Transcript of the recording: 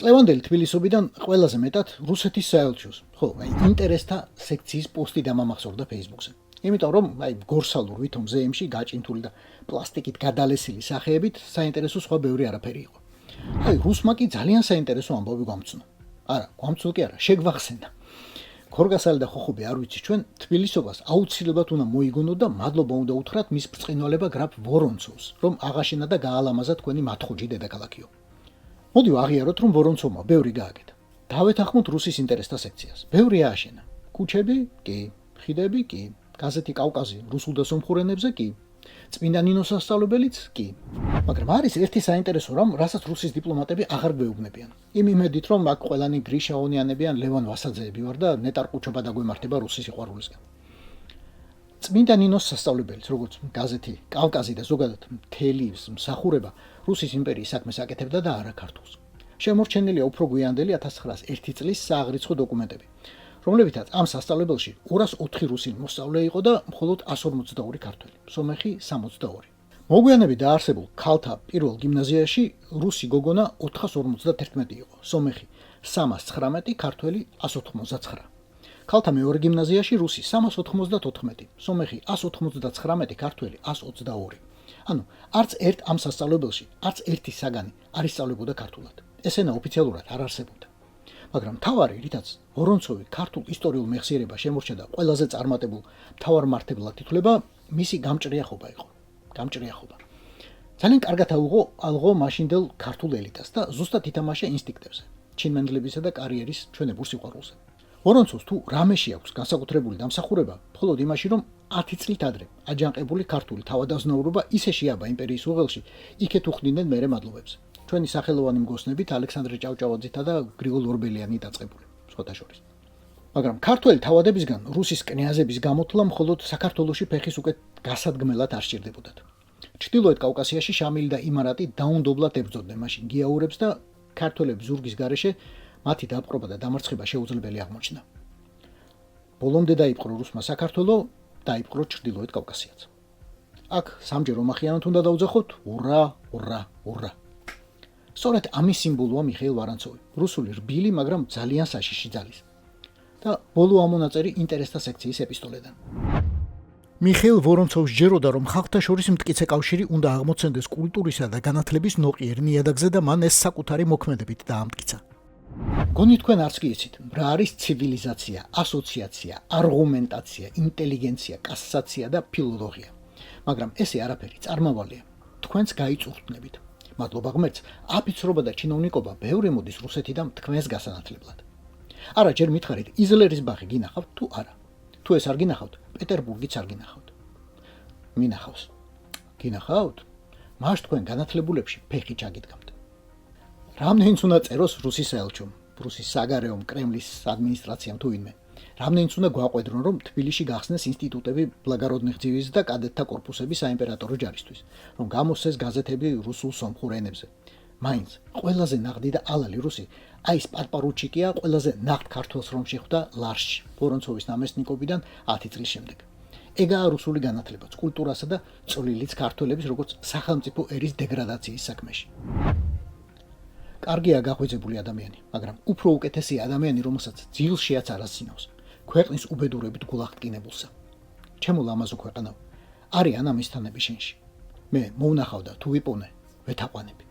ლევანდელი თბილისობიდან ყველაზე მეტად რუსეთის საელჩოს, ხო, ინტერესთა სექციის პოსტი დამამახსოვრდა Facebook-ზე. იმიტომ რომ გორსალურ ვითომ ზეიმში გაჭინთული და პლასტიკით გადალესილი სახეებით საინტერესო სხვა ბევრი არაფერი იყო. რუსმა კი ძალიან საინტერესო ამბავი გვამცნო. არა, გვამცნო კი არა, შეგვახსენა. ქორგასალი და ხოხობი არ ვიცი ჩვენ თბილისობას აუცილებლად უნდა მოიგონოთ და მადლობა უნდა უთხრათ მის ბრწყინვალება გრაფ ვორონცოვს, რომ აღაშენა და გაალამაზა თქვენი მათხუჯი დედაქალაქიო. მოდი ვაღიაროთ, რომ ვორონცოვმა ბევრი გააკეთა. დავეთანხმოთ რუსის ინტერესთა სექციას. ბევრი ააშენა. ქუჩები, კი, ხიდები, კი, გაზეთი კავკაზი რუსულ და სომხურ ენებზე, კი. წმინდა ნინოს სასწავლებელიც, კი. მაგრამ არის ერთი საინტერესო რამ, რასაც რუსის დიპლომატები აღარ გვეუბნებიან. იმ იმედით, რომ აქ ყველანი გრიშა ონიანები ან ლევან ვასაძეები ვარ და ნეტარ ყუჩობა დაგვემართება რუსის სიყვარულისგან. წმინდა ნინოს სასწავლებელიც, როგორც გაზეთი კავკაზი და ზოგადად მთელი მსახურება რუსის იმპერიის საქმეს აკეთებდა და არა ქართულს. შემორჩენილია უფრო გვიანდელი 1901 წლის სააღრიცხვო დოკუმენტები, რომლებითაც ამ სასწავლებელში 204 რუსი მოსწავლე იყო და მხოლოდ 152 ქართველი, სომეხი 62. მოგვიანებით დაარსებულ ქალთა პირველ გიმნაზიაში რუსი გოგონა 451 იყო, სომეხი 319, ქართველი 189. ქალთა მეორე გიმნაზიაში რუსი 394, სომეხი 199, ქართველი 122. ანუ არც ერთ ამ სასწავლებელში, არც ერთი საგანი არ ისწავლებოდა ქართულად. ესენა ოფიციალურად არ არსებობდა. მაგრამ მთავარი, რითაც ვორონცოვი ქართულ ისტორიულ მეხსიერებას შემორჩა და ყველაზე წარმატებულ მთავარ მმართველად ითვლება, მისი გამჭრიახობა იყო. გამჭრიახობა. ძალიან კარგად ალღო მაშინდელ ქართულ ელიტას და ზუსტად ითამაშა ინსტინქტებზე, ჩინმენდლებისა და კარიერის ჩვენებურ სიყვარულზე. ვორონცოვს თუ რამეში აქვს განსაკუთრებული დამსახურება, მხოლოდ იმაში, რომ 10 წლით ადრე აჯანყებული ქართული თავადაზნაურობა ისე შეაბა იმპერიის უღელში, იქეთ უხდიდნენ მერე მადლობებს. ჩვენი სახელოვანი მგოსნებით ალექსანდრე ჭავჭავაძითა და გრიგოლ ორბელიანი დაწყებული, სხვათა შორის. მაგრამ ქართველი თავადებისგან რუსის კნიაზების გამოთვლა მხოლოდ საქართველოში ფეხის უკეთ გასადგმელად არ სჭირდებოდათ. ჩრდილოეთ კავკასიაში შამილი და იმარატი დაუნდობლად ებრძოდნენ მაშინ გიაურებს და ქართველების ზურგის გარეშე მათი დაპყრობა და დამარცხება შეუძლებელი აღმოჩნდა. ბოლომდე დაიპყრო რუსმა საქართველო, დაიპყრო ჩრდილოეთ კავკასიაც. აქ სამჯერ ომახიანად უნდა დავძახოთ, ურა, ურა, ურა. სწორედ ამის სიმბოლოა მიხეილ ვორონცოვი, რუსული რბილი, მაგრამ ძალიან საშიში ძალის. და ბოლო ამონაწერი ინტერესთა სექციის ეპისტოლედან. მიხეილ ვორონცოვს ჯეროდა, რომ ხალხთა შორის მტკიცე კავშირი უნდა აღმოცენდეს კულტურისა და განათლების ნოყიერ ნიადაგზე და მან ეს საკუთარი მოქმედებით დაამტკიცა. გონი თქვენ არც კი იცით, რა არის ცივილიზაცია, ასოციაცია, არგუმენტაცია, ინტელიგენცია, კასაცია და ფილოლოგია. მაგრამ ესე არაფერი წარმავალია. თქვენც გაიწურთნებით. მადლობა ღმერთს, აფიცრობა და ჩინოვნიკობა ბევრი მოდის რუსეთიდან თქვენს გასანათლებლად. არა, ჯერ მითხარით, იზლერის ბაღი გინახავთ თუ არა? თუ ეს არ გინახავთ, პეტერბურგიც არ გინახავთ. მინახავს. გინახავთ? მაშ თქვენ განათლებულებში ფეხი ჩაგიდგამთ. რამდენიც უნდა წეროს რუსის საელჩომ, რუსის საგარეომ, კრემლის ადმინისტრაციამ თუ ვინმე. რამდენიც უნდა გვაყვედრონ, რომ თბილისში გახსნეს ინსტიტუტები ბლაგაროდნიხ ძივის და კადეტთა კორპუსები საიმპერატორო ჯარისთვის, რომ გამოსცეს გაზეთები რუსულ სომხურ ენებზე. მაინც ყველაზე ნაღდი და ალალი რუსი, აი სპარპარუჩიკია ყველაზე ნაღდ ქართველს რომ შეხვდა ლარშში, ვორონცოვის ნამესნიკობიდან 10 წლის შემდეგ. ეგაა რუსული განათლებაც, კულტურასა და წვლილიც ქართველების როგორც სახელმწიფო ერის დეგრადაციის საქმეში. კარგია გახვეწებული ადამიანი, მაგრამ უფრო უკეთესია ადამიანი, რომელსაც ძილშიაც არ ასწინავს, ქვეყნის უბედურებით გულახტკინებულსა. ჩემო ლამაზო ქვეყანავ, არიან ამის თანები შენში. მე მოვნახავ და თუ ვიპოვნე, ვეთაყვანები.